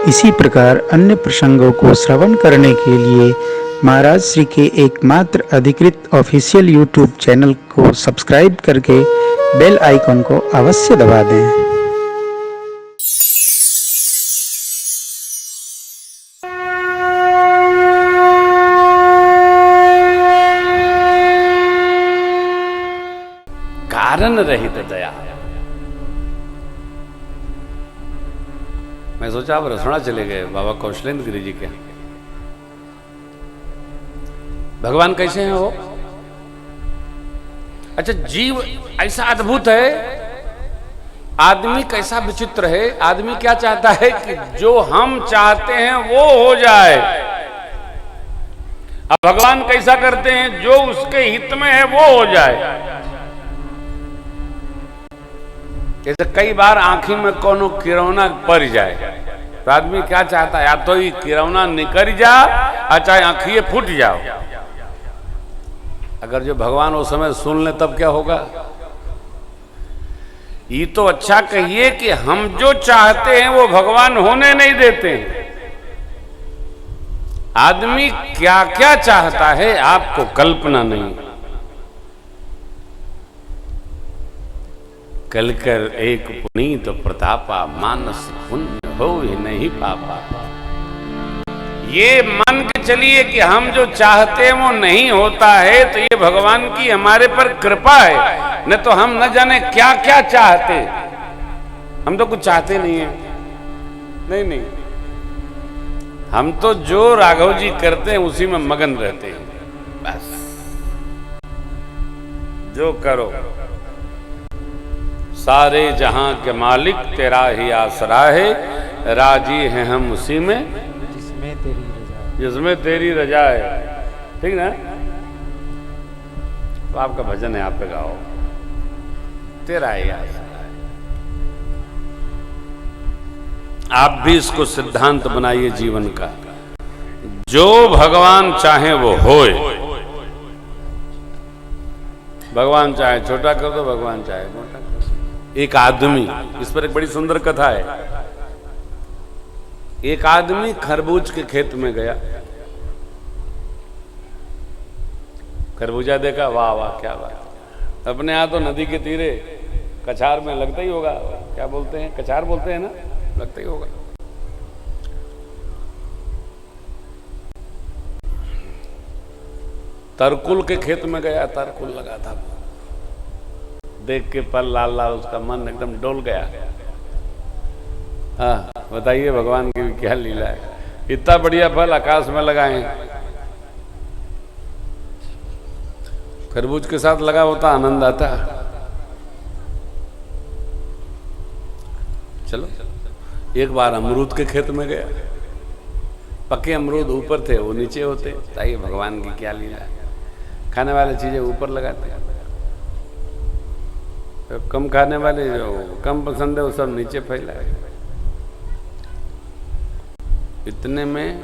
इसी प्रकार अन्य प्रसंगों को श्रवण करने के लिए महाराज श्री के एकमात्र अधिकृत ऑफिशियल यूट्यूब चैनल को सब्सक्राइब करके बेल आइकन को अवश्य दबा दें। कारण रहित दया। मैं सोचा आप रसोड़ा चले गए बाबा कौशलेंद्र गिरी जी के। भगवान कैसे हैं वो? अच्छा, जीव ऐसा अद्भुत है, आदमी कैसा विचित्र है। आदमी क्या चाहता है कि जो हम चाहते हैं वो हो जाए। अब भगवान कैसा करते हैं, जो उसके हित में है वो हो जाए। जैसे कई बार आंखी में कोनो किरौना पड़ जाए तो आदमी क्या चाहता है, या तो ये किरौना निकल जा या चाहे आंखिए फूट जाओ। अगर जो भगवान उस समय सुन ले तब क्या होगा? ये तो अच्छा कहिए कि हम जो चाहते हैं वो भगवान होने नहीं देते। आदमी क्या क्या चाहता है आपको कल्पना नहीं। कल कर एक पुनीत प्रतापा, मानस पुण्य हो ही नहीं पापा। ये मान के चलिए कि हम जो चाहते हैं वो नहीं होता है तो ये भगवान की हमारे पर कृपा है, न तो हम न जाने क्या क्या चाहते। हम तो कुछ चाहते नहीं है। नहीं, हम तो जो राघव जी करते हैं उसी में मगन रहते हैं। बस जो करो, सारे जहां के मालिक तेरा ही आसरा है, राजी हैं हम उसी में जिसमें तेरी रजा है। ठीक ना? तो आपका भजन है, आप पे गाओ, तेरा ही आसरा है। आप भी इसको सिद्धांत बनाइए जीवन का, जो भगवान चाहे वो होए। भगवान चाहे छोटा कर दो, भगवान चाहे मोटा कर दो। एक आदमी, इस पर एक बड़ी सुंदर कथा है। एक आदमी खरबूज के खेत में गया, खरबूजा देखा, वाह वाह क्या बात। अपने यहां तो नदी के तीरे कछार में लगता ही होगा, क्या बोलते हैं, कछार बोलते हैं ना, लगता ही होगा। तरकुल के खेत में गया, तरकुल लगा था, देख के फल लाल लाल, उसका मन एकदम डोल गया। हाँ, बताइए भगवान की भी क्या लीला है। इतना बढ़िया फल आकाश में लगाए, खरबूज के साथ लगा होता आनंद आता। चलो, एक बार अमरूद के खेत में गया, पके अमरूद ऊपर थे, वो नीचे होते। बताइए भगवान की क्या लीला है। खाने वाली चीजें ऊपर लगाते हैं, तो कम खाने वाले जो कम पसंद है वो सब नीचे फैला है। इतने में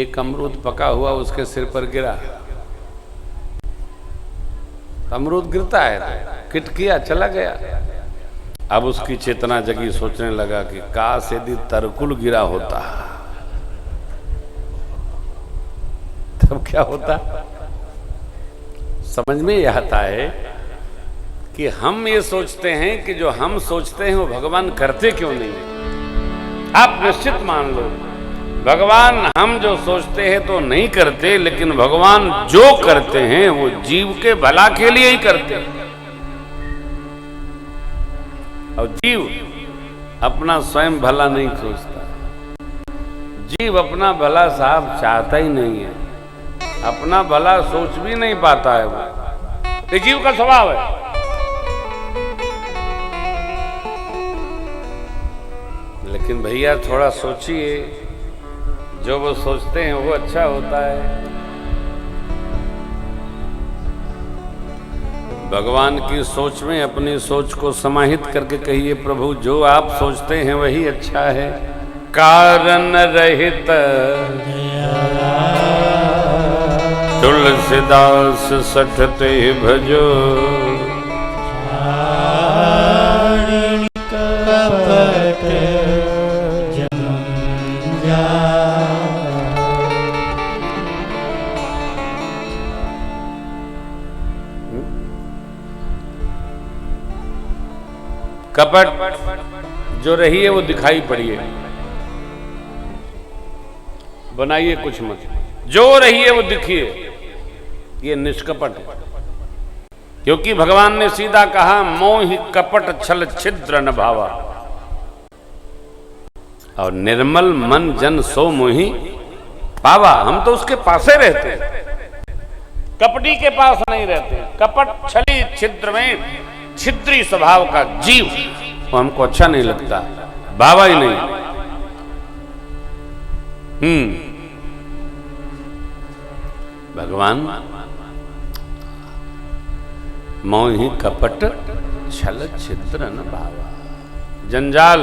एक अमरूद पका हुआ उसके सिर पर गिरा। अमरूद गिरता है तो किट किया, चला गया। अब उसकी चेतना जगी, सोचने लगा कि काश यदि तरकुल गिरा होता तब क्या होता। समझ में यह आता है कि हम ये सोचते हैं कि जो हम सोचते हैं वो भगवान करते क्यों नहीं। आप निश्चित मान लो, भगवान हम जो सोचते हैं तो नहीं करते, लेकिन भगवान जो करते हैं वो जीव के भला के लिए ही करते हैं। और जीव अपना स्वयं भला नहीं सोचता। जीव अपना भला साहब चाहता ही नहीं है, अपना भला सोच भी नहीं पाता है। वो ये जीव का स्वभाव है। लेकिन भैया थोड़ा सोचिए, जो वो सोचते हैं वो अच्छा होता है। भगवान की सोच में अपनी सोच को समाहित करके कहिए, प्रभु जो आप सोचते हैं वही अच्छा है। कारण रहित तुलसीदास सठते भजो, कपट कपट जो रही है वो दिखाई पड़ी है, बनाइए कुछ मत, जो रही है वो दिखिए, ये निष्कपट है। क्योंकि भगवान ने सीधा कहा मोहि कपट छल छिद्र न भावा, और निर्मल मन जन सो मोहि पावा। हम तो उसके पास ही रहते हैं, कपटी के पास नहीं रहते। कपट छली छिद्र में छिद्री स्वभाव का जीव वो हमको अच्छा नहीं लगता, भावा ही नहीं। भगवान मोहि कपट छल छिद्र न भावा। जंजाल,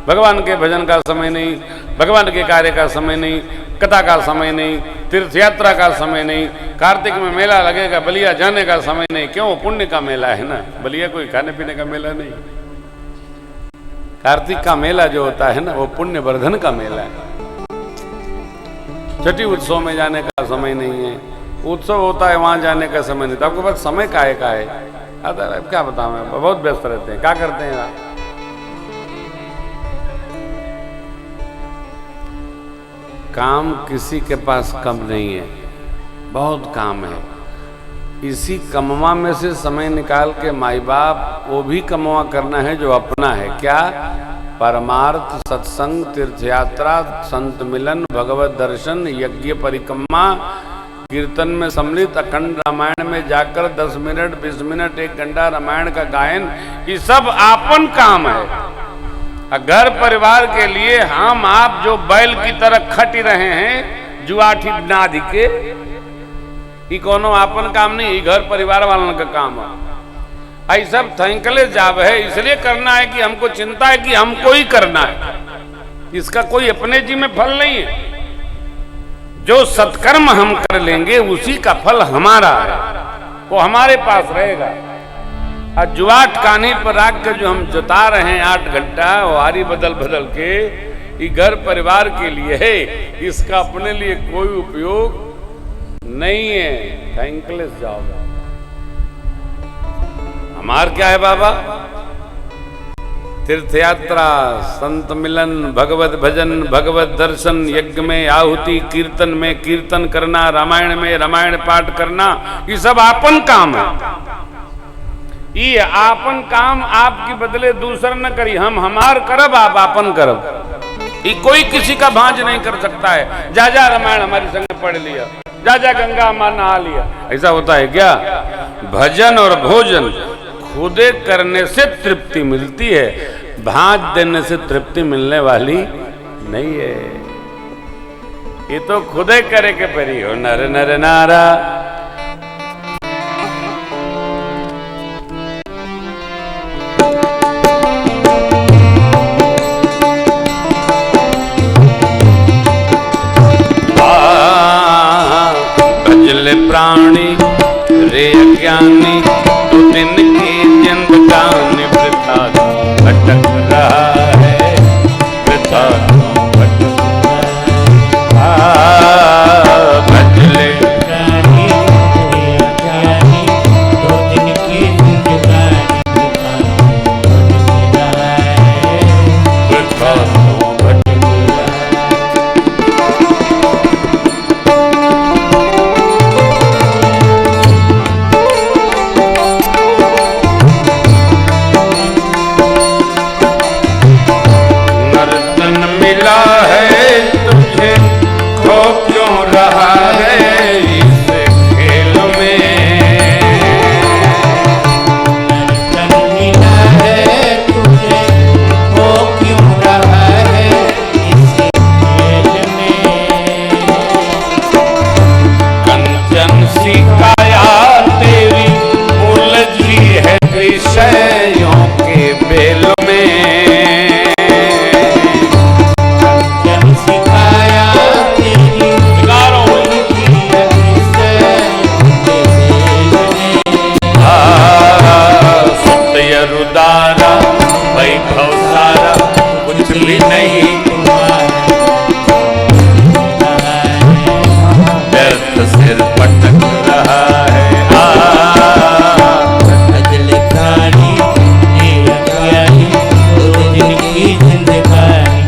भगवान के भजन का समय नहीं, भगवान के कार्य का समय नहीं, कथा का समय नहीं, तीर्थ यात्रा का समय नहीं, कार्तिक में मेला लगेगा, बलिया जाने का समय नहीं। क्यों? पुण्य का मेला है ना, बलिया कोई खाने पीने का मेला नहीं। कार्तिक का मेला जो होता है ना वो पुण्य वर्धन का मेला है। छठी उत्सव में जाने का समय नहीं है, उत्सव होता है वहां जाने का समय नहीं। तो आपके पास समय काहे का है? क्या बताऊं मैं, बहुत व्यस्त रहते हैं। क्या करते हैं आप? काम किसी के पास कम नहीं है, बहुत काम है। इसी कमवा में से समय निकाल के माई बाप वो भी कमवा करना है जो अपना है। क्या? परमार्थ, सत्संग, तीर्थ यात्रा, संत मिलन, भगवत दर्शन, यज्ञ परिक्रमा, कीर्तन में सम्मिलित, अखंड रामायण में जाकर 10 मिनट 20 मिनट 1 घंटा रामायण का गायन, ये सब आपन काम है। घर परिवार के लिए हम आप जो बैल की तरह खट रहे हैं जुआठी नादि के, ये कोनो आपन काम नहीं, ये घर परिवार वालों का काम है। आई सब थैंकले जाब है, इसलिए करना है कि हमको चिंता है कि हमको ही करना है, इसका कोई अपने जी में फल नहीं है। जो सत्कर्म हम कर लेंगे उसी का फल हमारा है, वो हमारे पास रहेगा। और जुआट कान्ही पर रख कर जो हम जता रहे हैं 8 घंटा वारी बदल बदल के, ये घर परिवार के लिए है, इसका अपने लिए कोई उपयोग नहीं है। थैंकलेस जाओ। हमार क्या है बाबा? तीर्थ यात्रा, संत मिलन, भगवत भजन, भगवत दर्शन, यज्ञ में आहुति, कीर्तन में कीर्तन करना, रामायण में रामायण पाठ करना, ये सब आपन काम है। ये आपन काम आपकी बदले दूसर न करी, हम हमार करब, आप आपन करब। ये कोई किसी का भांज नहीं कर सकता है। जा जा रामायण हमारी संग पढ़ लिया, जा जा गंगा हमार नहा लिया, ऐसा होता है क्या? भजन और भोजन खुदे करने से तृप्ति मिलती है, भांज देने से तृप्ति मिलने वाली नहीं है। ये तो खुदे करे के परी हो। नर नर नारा भजले प्राणी रे अज्ञानी, तो दिन की जिंदगानी वृथा भटक रहा है, वृथा भटक रहा है। भजले प्राणी कुछ भी नहीं व्यर्थ सिर पटक रहा है। अजल खानी अज्ञानी तो जिनकी जिंदगानी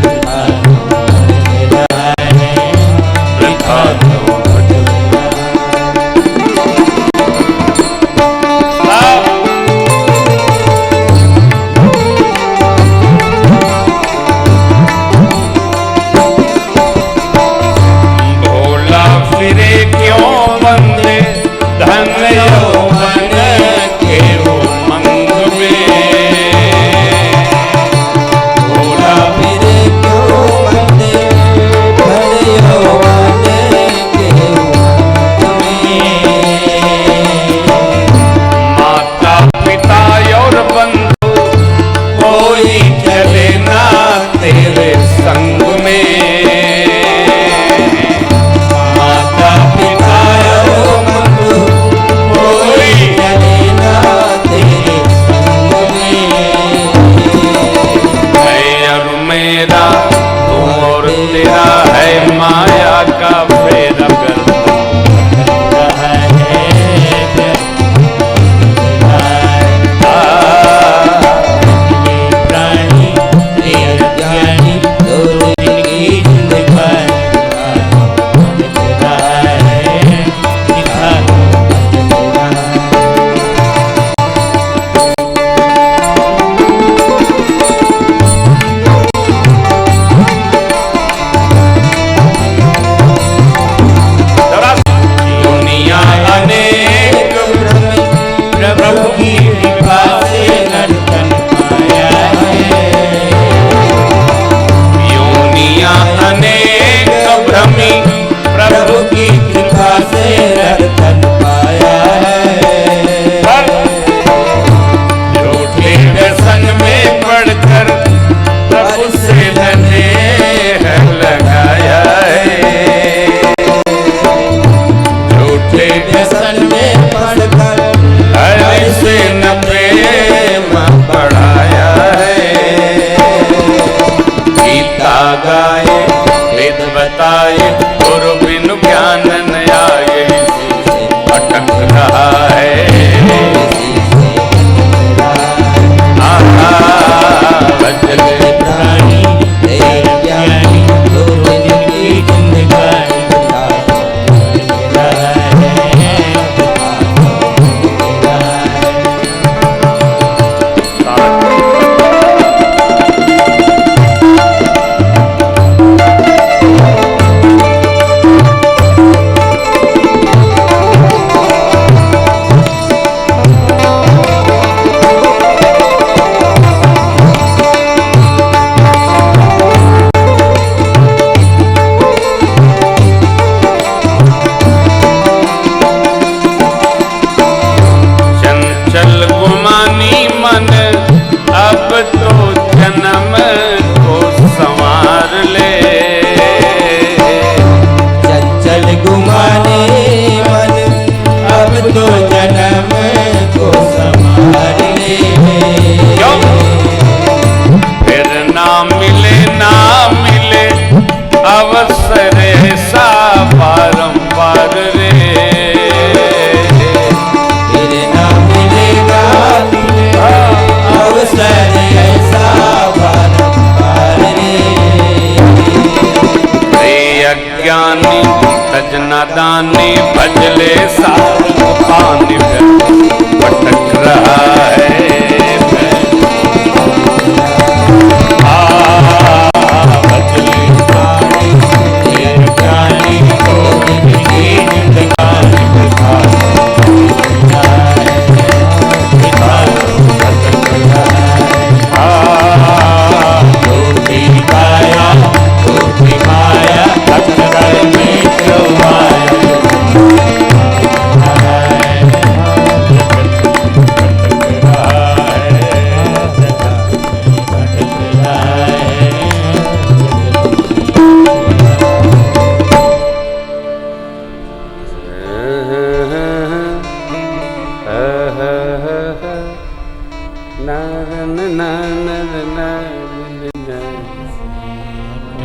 नादानी भजले सार पानी भटक रहा है। भजले जानी तो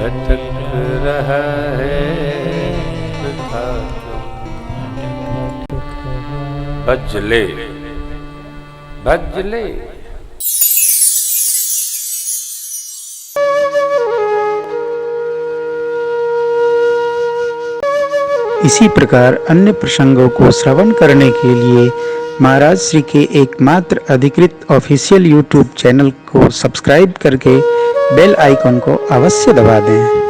भटक रहा है वृथा भजले भजले। इसी प्रकार अन्य प्रसंगों को श्रवण करने के लिए महाराज श्री के एकमात्र अधिकृत ऑफिशियल यूट्यूब चैनल को सब्सक्राइब करके बेल आइकन को अवश्य दबा दें।